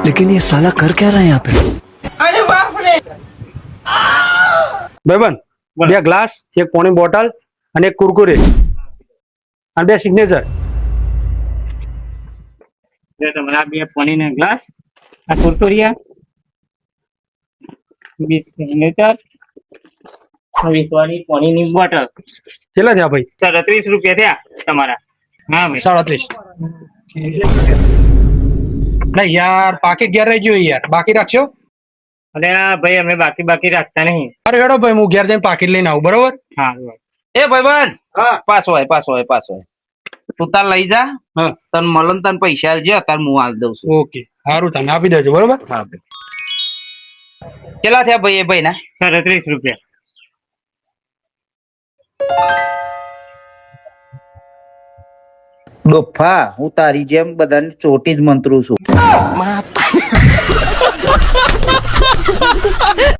लेकिन ये साला कर क्या रहा है यहाँ पे? અરે બાપ રે ભાઈબંધ બે ગ્લાસ એક પાણી બોટલ અને એક કુરકુરે અને બે સિગ્નેચર. જો તમારા બે પાણીના ગ્લાસ આ કુરકુરિયા 20 સિગ્નેચર 20 વાળી પાણીની બોટલ કેટલા થયા ભાઈ? 37 રૂપિયા થયા તમારા. હા ભાઈ 37. ના યાર પાકીટ ઘેર રહી ગયું યાર, બાકી રાખશો? અરે આ ભાઈ અમે બાકી રાખતા નહીં. અરે હેડો ભાઈ હું ઘેર જઈને પાકીટ લઈને આવું, બરોબર? હા એ ભાઈબંધ હા પાછો હોય તું તાર લઈ જા. હા તન મળન તન પૈસા આલજે, અત્યારે હું આલ દઉં છું. ઓકે સારું, તમે આપી દેજો, બરોબર? હા ભાઈ કેટલા થયા ભાઈ? એ ભાઈ ના 37 રૂપિયા. ડોફા હું તારી જેમ બધાને ચોટી જ મંત્રું છું.